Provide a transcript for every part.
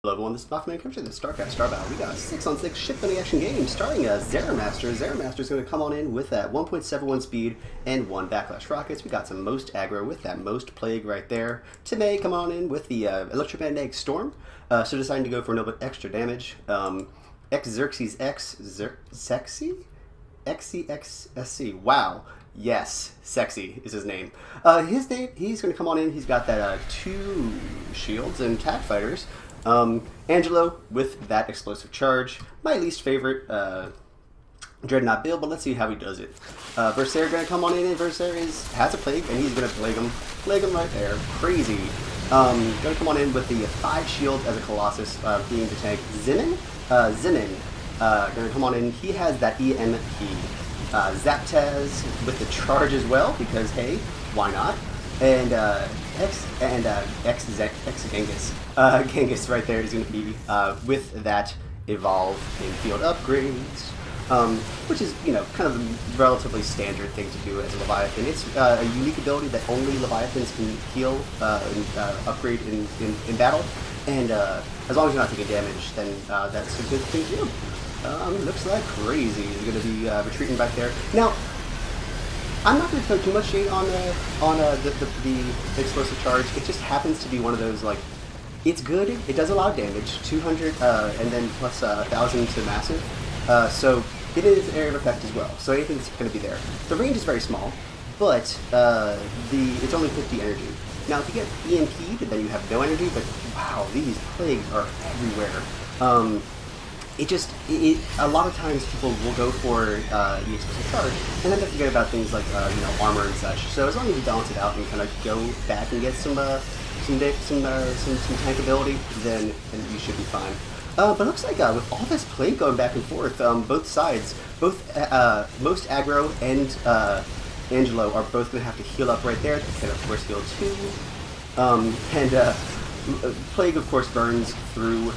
Level 1, this is Maffuman comes to the StarCraft Star Battle. We got a 6-on-6 ship-building action game starring Zaramaster. Zaramaster is going to come on in with that 1.71 speed and 1 backlash rockets. We got some most aggro with that most plague right there. Timay come on in with the electromagnetic storm. So deciding to go for a little bit extra damage. Xerxes X Sexy? XCXSC. Wow. Yes, Sexy is his name. He's going to come on in. He's got that 2 shields and attack fighters. Angelo with that explosive charge. My least favorite Dreadnought build, but let's see how he does it. Versaire going to come on in, and Versaire has a plague, and he's going to plague him right there. Crazy. Going to come on in with the 5 shields as a Colossus, being the tank. Zimin going to come on in. He has that EMP. Zaptaz with the charge as well, because hey, why not? And Genghis. Genghis right there is going to be with that evolve in field upgrades, which is, you know, kind of a relatively standard thing to do as a Leviathan. It's a unique ability that only Leviathans can heal and upgrade in battle, and as long as you're not taking damage, then that's a good thing to do. Looks like crazy. He's going to be retreating back there. Now, I'm not going to throw too much shade on the explosive charge. It just happens to be one of those, like, it's good. It does a lot of damage, 200 and then plus 1,000 to massive. So it is area of effect as well. So anything's going to be there. The range is very small, but it's only 50 energy. Now, if you get EMP'd, then you have no energy. But wow, these plagues are everywhere. A lot of times people will go for the explosive charge and then they forget about things like armor and such. So as long as you balance it out and kind of go back and get some tank ability, then you should be fine. But it looks like with all this plague going back and forth, both sides, both most aggro and Angelo are both going to have to heal up right there. They can of course heal too, plague of course burns through.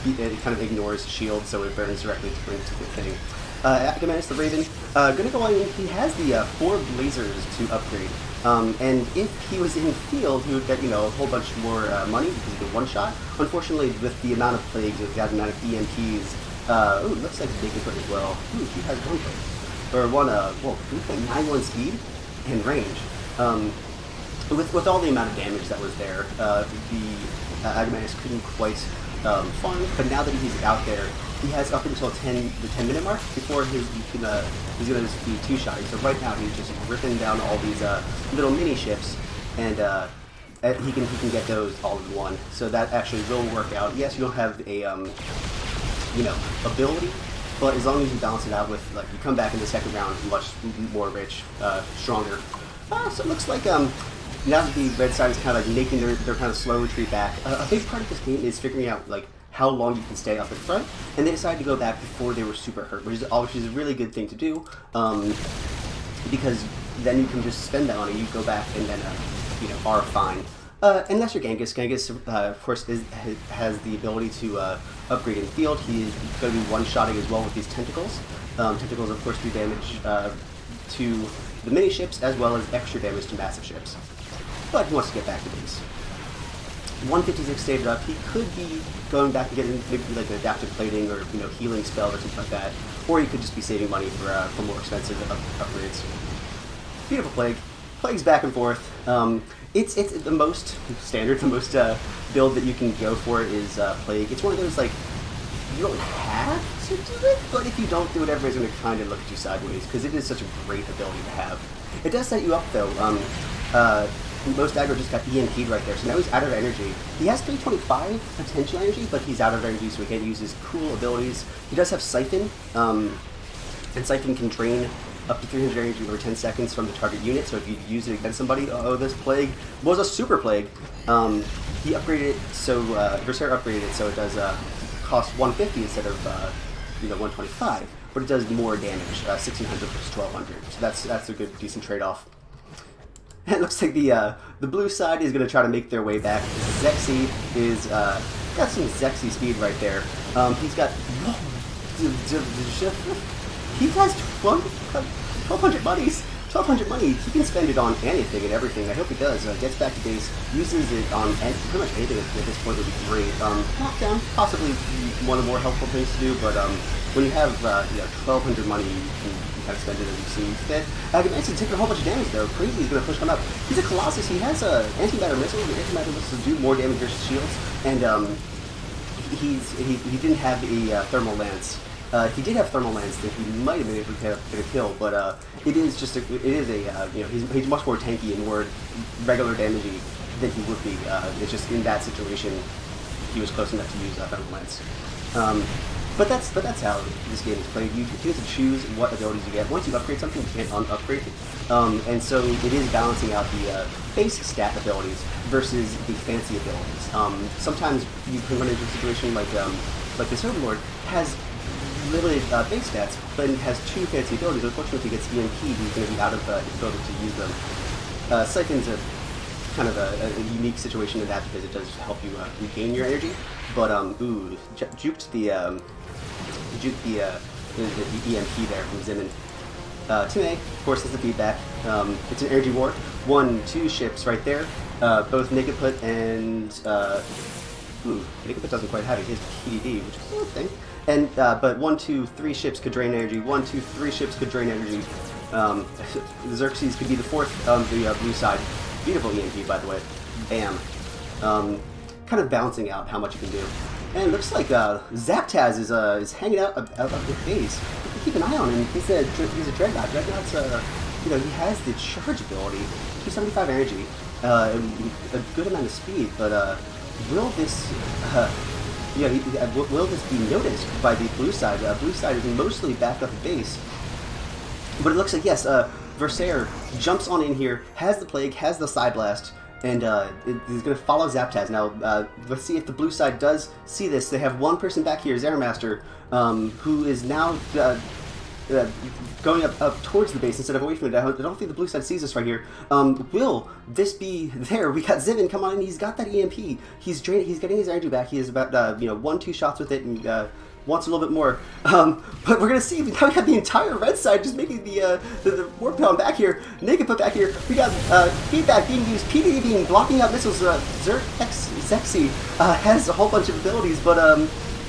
It kind of ignores shield, so it burns directly into the thing. Agamemnus the Raven, gonna go on. He has the 4 lasers to upgrade, and if he was in field, he would get a whole bunch more money because he could one shot. Unfortunately, with the amount of plagues, with the amount of EMPs, ooh, looks like Snake is good as well. Ooh, he has 1 plague, or 3.91 speed and range. With all the amount of damage that was there, the Agamemnus couldn't quite. Fun, but now that he's out there, he has up until the 10-minute mark before he's gonna just be 2-shotting. So right now he's just ripping down all these little mini ships, and he can get those all in one. So that actually will work out. Yes, you don't have a ability, but as long as you balance it out with, like, you come back in the second round much more rich, stronger. So it looks like now that the red side is kind of like making their kind of slow retreat back, a big part of this game is figuring out like how long you can stay up in front, and they decided to go back before they were super hurt, which is a really good thing to do, because then you can just spend that money, you go back and then are fine. And that's your Genghis. Genghis, of course, has the ability to upgrade in field. He's going to be one-shotting as well with these tentacles. Tentacles, of course, do damage to the mini ships as well as extra damage to massive ships. But he wants to get back to base. 156 saved up. He could be going back and getting maybe like an adaptive plating or healing spell or something like that, or he could just be saving money for more expensive upgrades. Beautiful plague. Plagues back and forth. It's the most standard, the most build that you can go for is plague. It's one of those, like, you don't have to do it, but if you don't do it, everybody's going to kind of look at you sideways because it is such a great ability to have. It does set you up though. Most aggro just got EMP'd right there, so now he's out of energy. He has 325 potential energy, but he's out of energy, so he can't use his cool abilities. He does have Siphon, and Siphon can drain up to 300 energy over 10 seconds from the target unit, so if you use it against somebody, this plague was a super plague. He upgraded it, so, Versaire upgraded it, so it does cost 150 instead of 125, but it does more damage, 1600 versus 1200, so that's a good, decent trade-off. It looks like the blue side is going to try to make their way back. Zexy is got some Zexy speed right there. He's got he has 1,200 buddies. 1,200 money, he can spend it on anything and everything. I hope he does. Gets back to base, uses it on pretty much anything at this point would be great. Knockdown, possibly one of the more helpful things to do, but when you have 1,200 money, you can kind of spend it as you see fit. Agamemnus is taking a whole bunch of damage though. Crazy is going to push one up. He's a Colossus. He has antimatter missiles. The antimatter missiles do more damage versus shields, and he didn't have a thermal lance. If he did have thermal lance, then he might have been able to get a kill. But he's much more tanky and more regular damagey than he would be. It's just in that situation, he was close enough to use thermal lance. But that's how this game is played. You get to choose what abilities you get. Once you upgrade something, you can't un-upgrade it. And so it is balancing out the base stat abilities versus the fancy abilities. Sometimes you can run into a situation like this Overlord has limited base stats, but he has 2 fancy abilities. Unfortunately, if he gets EMP, he's going to be out of his ability to use them. Siphon's a kind of a unique situation in that because it does help you regain your energy. But juked the EMP there from Zimin. Timay, of course, is the feedback. It's an energy war. 1, 2 ships right there. Both Nikoput and Nikoput doesn't quite have it. He has PDD, which is a good thing. And but 1, 2, 3 ships could drain energy. 1, 2, 3 ships could drain energy. Xerxes could be the 4th on the blue side. Beautiful EMP, by the way. Bam. Kind of balancing out how much you can do. And it looks like Zaptaz is hanging out of the base. Keep an eye on him. He's a Dreadnought. Dreadnought's he has the charge ability, 275 energy, a good amount of speed. But will this will this be noticed by the blue side? Blue side is mostly backed up the base, but it looks like yes. Versailles jumps on in here, has the plague, has the side blast, and he's going to follow Zaptaz. Now, let's see if the blue side does see this. They have one person back here, Zaramaster, who is now going up towards the base instead of away from it. I don't think the blue side sees us right here. Will this be there? We got Zivin, come on in. He's got that EMP. He's getting his energy back. He has about 1-2 shots with it, and wants a little bit more. But we're gonna see. Now we have the entire red side just making the warp pound back here. Naked put back here. We got feedback being used. PDD being blocking out missiles. Zexy has a whole bunch of abilities, but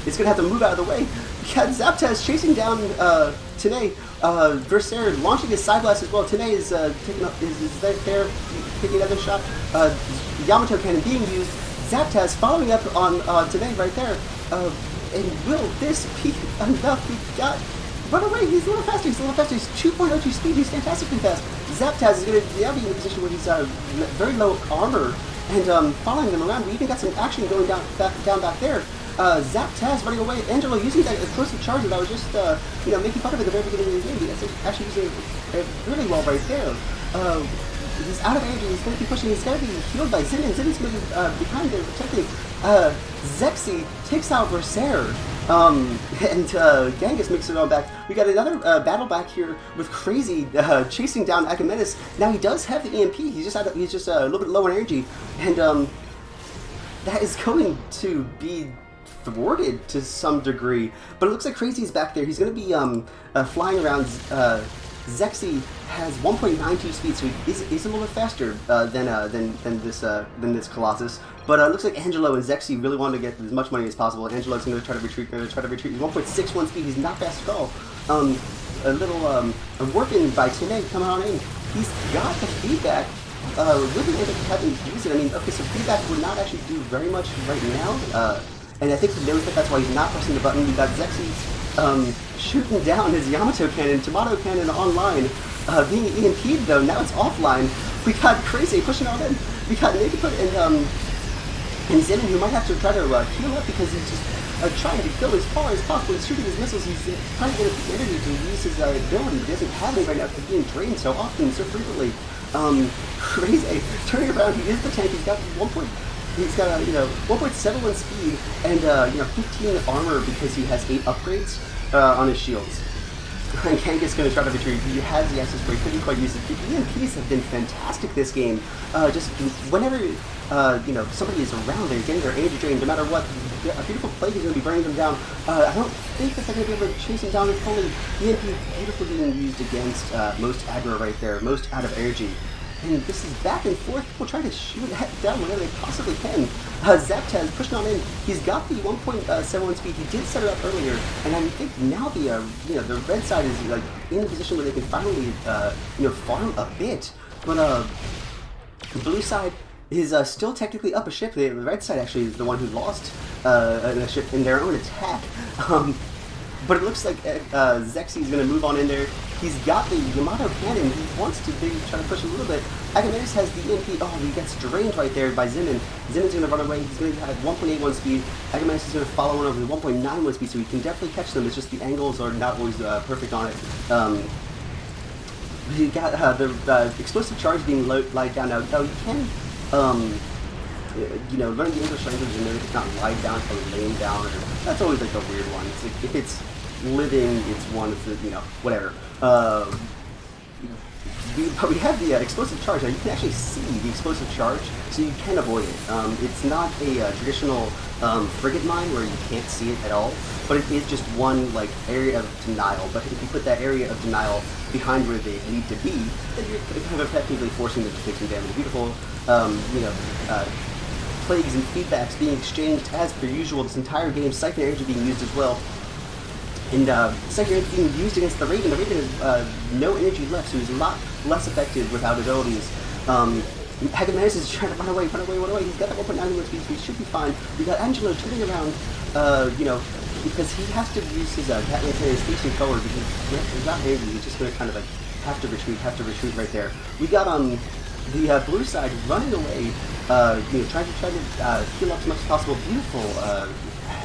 it's gonna have to move out of the way. We got Zaptaz chasing down Tanae. Versailles launching his side blast as well. Tanae is taking up is there taking another shot. Yamato cannon being used. Zaptaz following up on Tanae right there. And will this be enough? We got run away. He's a little faster. He's 2.02 speed. He's fantastically fast. Zaptaz is going to now be in a position where he's very low armor and following them around. We even got some action going down back there. Zaptaz running away. Angelo using that explosive charge that I was just making fun of at the very beginning of the game. He's actually using it really well right there. He's out of energy. He's going to keep pushing. He's going to be healed by Zidane. Zidane's moving behind there, protecting. Zexy takes out Versailles. And Genghis makes it on back. We got another battle back here with Crazy chasing down Agamemnus. Now he does have the EMP. He's just a little bit low in energy, and that is going to be thwarted to some degree. But it looks like Crazy's back there. He's going to be flying around. Zexy has 1.92 speed, so he's a little bit faster than this Colossus. But it looks like Angelo and Zexy really want to get as much money as possible. Angelo's going to try to retreat. He's 1.61 speed. He's not fast at all. A warping by Tine coming on in. He's got the feedback. Really end up having to use it. I mean, okay, so feedback would not actually do very much right now. And I think he knows that that's why he's not pressing the button. We got Zexy shooting down his Yamato cannon, Tomato cannon online, being EMP'd though. Now it's offline. We got Crazy pushing on in. We got Naked and Zenon, who might have to try to heal up because he's just trying to go as far as possible. He's shooting his missiles. He's trying to get enough energy to use his ability. He doesn't have it right now because he's being drained so often, so frequently. Crazy turning around. He is the tank. He's got 1.71 speed and 15 armor because he has 8 upgrades on his shields. Genghis going to try to retreat. He has the access break, couldn't quite use it. The EMPs have been fantastic this game. Just whenever somebody is around, they're getting their energy drained. No matter what, a beautiful plague is going to be burning them down. I don't think that they're going to be able to chase them down. It's fully EMP beautifully being used against most aggro right there, most out of energy. And this is back and forth. People trying to shoot down whenever they possibly can. Zaptaz pushing on in. He's got the 1.71 speed. He did set it up earlier, and I think now the the red side is like in a position where they can finally farm a bit. But the blue side is still technically up a ship. The red side actually is the one who lost a ship in their own attack. But it looks like Zexy is going to move on in there. He's got the Yamato cannon. He wants to maybe try to push a little bit. Agamemnus has the EMP. Oh, he gets drained right there by Zimin. Zimin's going to run away. He's going to have 1.81 speed. Agamemnus is going to follow on over the 1.91 speed, so he can definitely catch them. It's just the angles are not always perfect on it. He got the explosive charge being lied down now. You can, learn the English language and know that it's not lied down, it's probably laying down. That's always like a weird one. It's like, if it's living, it's one, it's whatever. But we have the explosive charge. Now you can actually see the explosive charge, so you can avoid it. It's not a traditional frigate mine where you can't see it at all, but it is just one area of denial. But if you put that area of denial behind where they need to be, then you're kind of effectively forcing them to take some damage. Beautiful, plagues and feedbacks being exchanged as per usual. This entire game, Siphon Energy being used as well. And Siphon Energy being used against the Raven. The Raven has no energy left, so he's a lot less effective without abilities. Agamemnus is trying to run away. He's got that 1.91 speed, so he should be fine. We got Angelo turning around, because he has to use his Gatling cannon facing forward because he's not angry. He's just going to kind of have to retreat right there. We got the blue side running away, trying to heal up as much as possible. Beautiful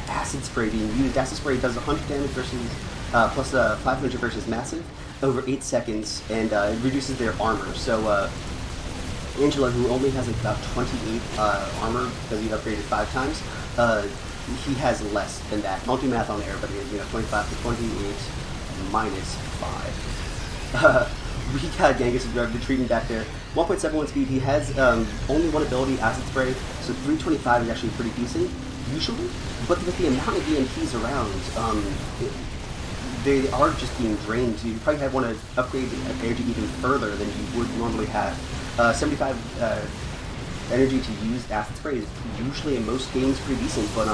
acid spray being used. Acid spray does 100 damage versus plus 500 versus massive over 8 seconds, and it reduces their armor. So Angela, who only has about 28 armor because he upgraded 5 times, he has less than that. I'll do math on air, but 25 to 28 minus 5. We got Genghis retreating back there. 1.71 speed. He has only one ability, Acid Spray, so 325 is actually pretty decent, usually. But with the amount of EMPs around, they are just being drained. So you probably want to upgrade the energy even further than you would normally have. 75 energy to use Acid Spray is usually in most games pretty decent, but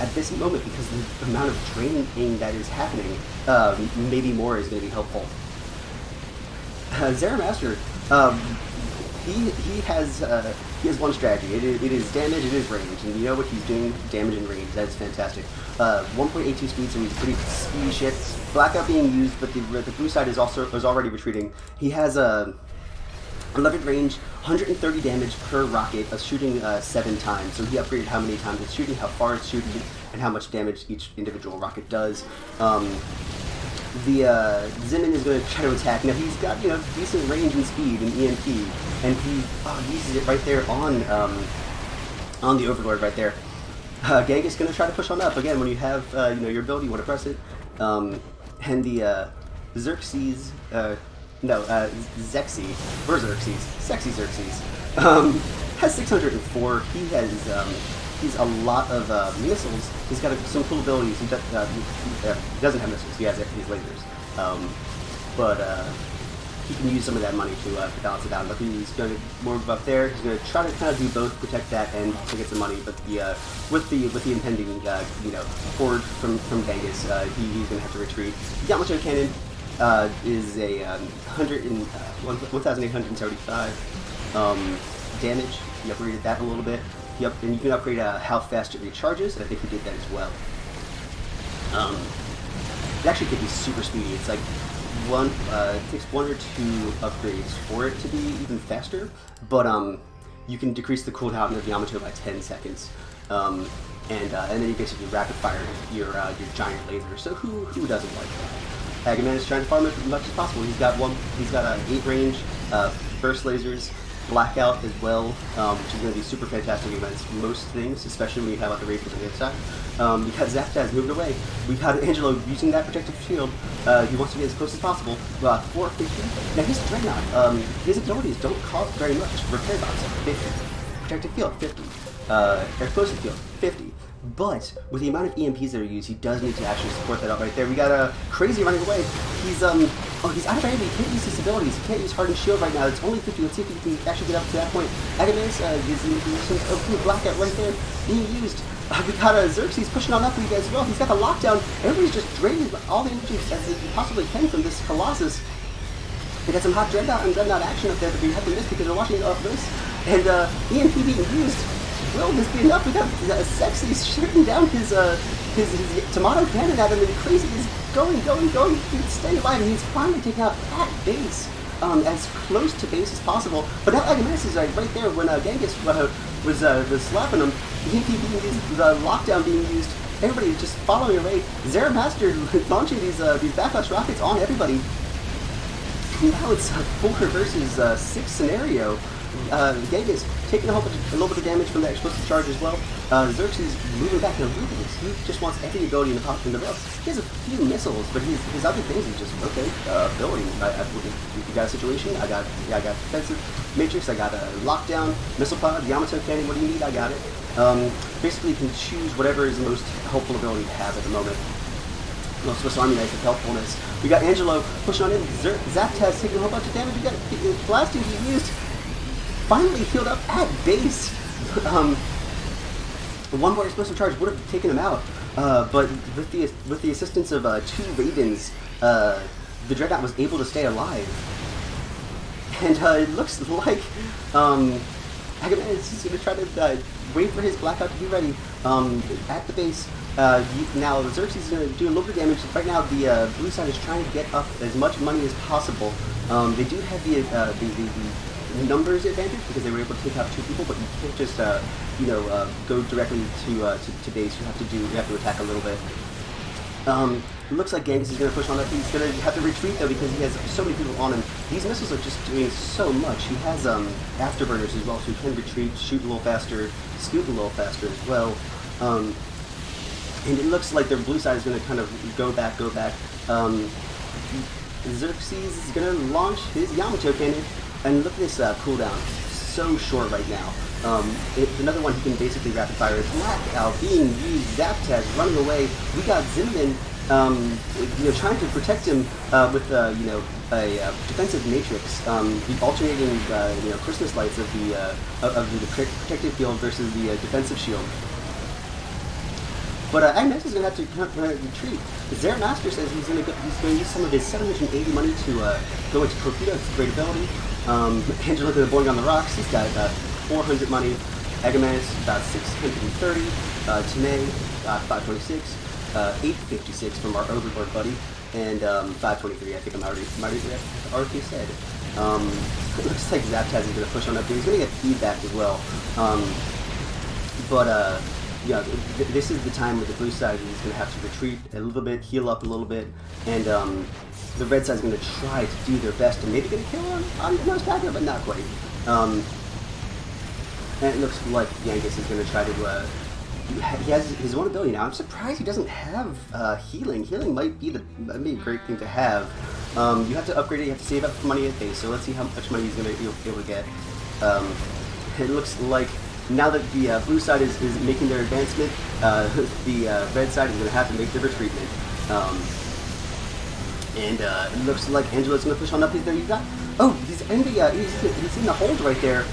at this moment, because of the amount of draining that is happening, maybe more is going to be helpful. Zaramaster, he has one strategy. It is damage, it is range, and you know what he's doing? Damage and range. That's fantastic. 1.82 speed, so he's a pretty speedy ship. Blackout being used, but the blue side is already retreating. He has 11 range, 130 damage per rocket, shooting 7 times. So he upgraded how many times it's shooting, how far it's shooting, and how much damage each individual rocket does. The Zimin is going to try to attack. Now he's got decent range and speed and EMP, and he uses it right there on the Overlord right there. Genghis is going to try to push on up again. When you have your ability, you want to press it. And the Xerxes, Zexy, or Xerxes, Sexy Xerxes, has 604. He has he's a lot of missiles. He's got some cool abilities. He doesn't have missiles. He has these lasers, but he can use some of that money to balance it out. Look, he's going to move up there. He's going to try to kind of do both, protect that and to get some money. But with the impending horde from Genghis, he's going to have to retreat. Yamato cannon is a 1,875 damage. He upgraded that a little bit. Yep, and you can upgrade how fast it recharges, and I think he did that as well. It actually could be super speedy. It's like it takes 1 or 2 upgrades for it to be even faster, but you can decrease the cooldown of Yamato by 10 seconds, and then you basically rapid fire your giant laser. So who doesn't like that? Agamemnus is trying to farm it as much as possible. He's got 8 range burst lasers. Blackout as well, which is going to be super fantastic against most things, especially when you have the Ravens on the inside. We got Zaptaz moving away. We got Angelo using that protective shield. He wants to get as close as possible. 450. Now his Dreadnought, his abilities don't cost very much. Repair box 50. Protective field 50. Explosive field 50. But with the amount of EMPs that are used, he does need to actually support that up right there. We got a Crazy running away. He's he's out of area. He can't use his abilities. He can't use Hardened Shield right now. It's only 50. Let's see if he can actually get up to that point. Agamemnus is in the position of Blackout right there being used. We got Xerxes pushing on up for you guys as well. He's got the lockdown. Everybody's just draining all the energy as they possibly can from this Colossus. We got some hot Dreadnought and Dreadnought action up there that we have to miss because we're watching this. And EMP being used. Will this be enough? We got Sexy shooting down his tomato cannon at him, and Crazy is going, staying alive, and he's finally taken out at base, as close to base as possible. But now Agamemnus is right there when Genghis was slapping him. EMP being used, the lockdown being used. Everybody just following away. Zeramaster launching these backlash rockets on everybody. Now it's a 4 versus 6 scenario. Genghis taking a little bit of damage from that explosive charge as well. Xerxes moving back in the Hobbitses. He just wants every ability in the rail. He has a few missiles, but his other things is just okay. Ability. You got a situation. I got defensive matrix. I got a lockdown missile pod, Yamato cannon. What do you need? I got it. Basically, you can choose whatever is the most helpful ability to have at the moment. Swiss Army knife of helpfulness. We got Angelo pushing on in. Zaptaz taking a whole bunch of damage. We got blasting being used. Finally healed up at base. One more explosive charge would have taken him out, but with the assistance of 2 Ravens, the Dreadnought was able to stay alive. And it looks like Agamemnus is going to try to wait for his Blackout to be ready at the base. Now Xerxes is going to do a little bit of damage. Right now the blue side is trying to get up as much money as possible. They do have the numbers advantage because they were able to take out 2 people, but you can't just go directly to base. You have to attack a little bit. It looks like Genghis is going to push on up. He's going to have to retreat though because he has so many people on him. These missiles are just doing so much. He has afterburners as well, so he can retreat, shoot a little faster, scoot a little faster as well. And it looks like their blue side is going to kind of go back. Xerxes is going to launch his Yamato cannon. And look at this cooldown, so short right now. It's another one he can basically rapid fire. It's Blackout being used, Zaptaz running away. We got Zimmerman, trying to protect him with a defensive matrix. The alternating Christmas lights of the protective field versus the defensive shield. But Agamemnus is going to have to retreat. Zeramaster says he's going to use some of his 780 money to go into Torpedo. It's a great ability. Angelo going to boing on the rocks. He's got 400 money. Agamemnus about 630. Tame 526. 856 from our Overlord buddy, and 523. I think I might have already said. It looks like Zaptaz is going to push on up here. He's going to get feedback as well. Yeah, this is the time where the blue side is going to have to retreat a little bit, heal up a little bit, and the red side is going to try to do their best to maybe get a kill on the stagger, but not quite. And it looks like Genghis is going to try to. He has his own ability now. I'm surprised he doesn't have healing. Healing might be a great thing to have. You have to upgrade it. You have to save up money at base. So let's see how much money he's going to be able to get. It looks like. Now that the blue side is making their advancement, the red side is going to have to make their retreatment. And it looks like Angelo's going to push on up. He's got. Oh, he's in the hold right there.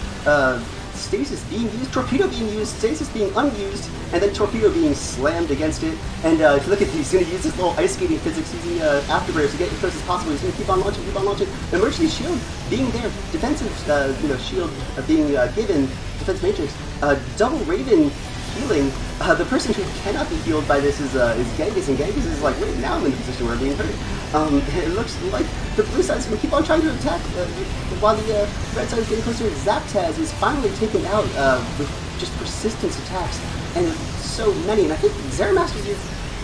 Stasis being used, Torpedo being used, Stasis being unused, and then Torpedo being slammed against it. And if you look at he's going to use this little ice skating physics using afterburners to get as close as possible. He's going to keep on launching. Emergency shield being there, defensive shield being given, defense matrix, double Raven healing. The person who cannot be healed by this is Genghis, and Genghis is like, wait, now I'm in the position where I'm being hurt. It looks like the blue side is going to keep on trying to attack while the red side is getting closer. Zaptaz is finally taken out with just persistence attacks, and so many. And I think Zeramaster is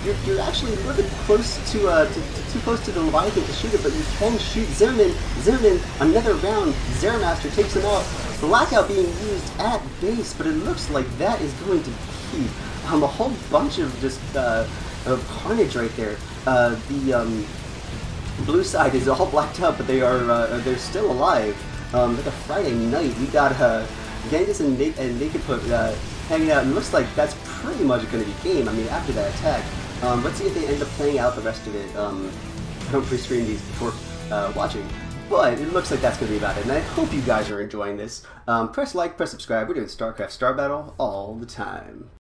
you're actually a little bit close to too close to the Leviathan to shoot it, but you can shoot Zimmerman. Zimmerman, another round. Zermaster takes him out. Blackout being used at base, but it looks like that is going to be a whole bunch of just of carnage right there. The blue side is all blacked out, but they're still alive. Like a Friday night, we got Genghis and Naked Put hanging out, and it looks like that's pretty much going to be game. I mean, after that attack, let's see if they end up playing out the rest of it. I don't pre-stream these before watching, but it looks like that's going to be about it. And I hope you guys are enjoying this. Press like, press subscribe. We're doing StarCraft Star Battle all the time.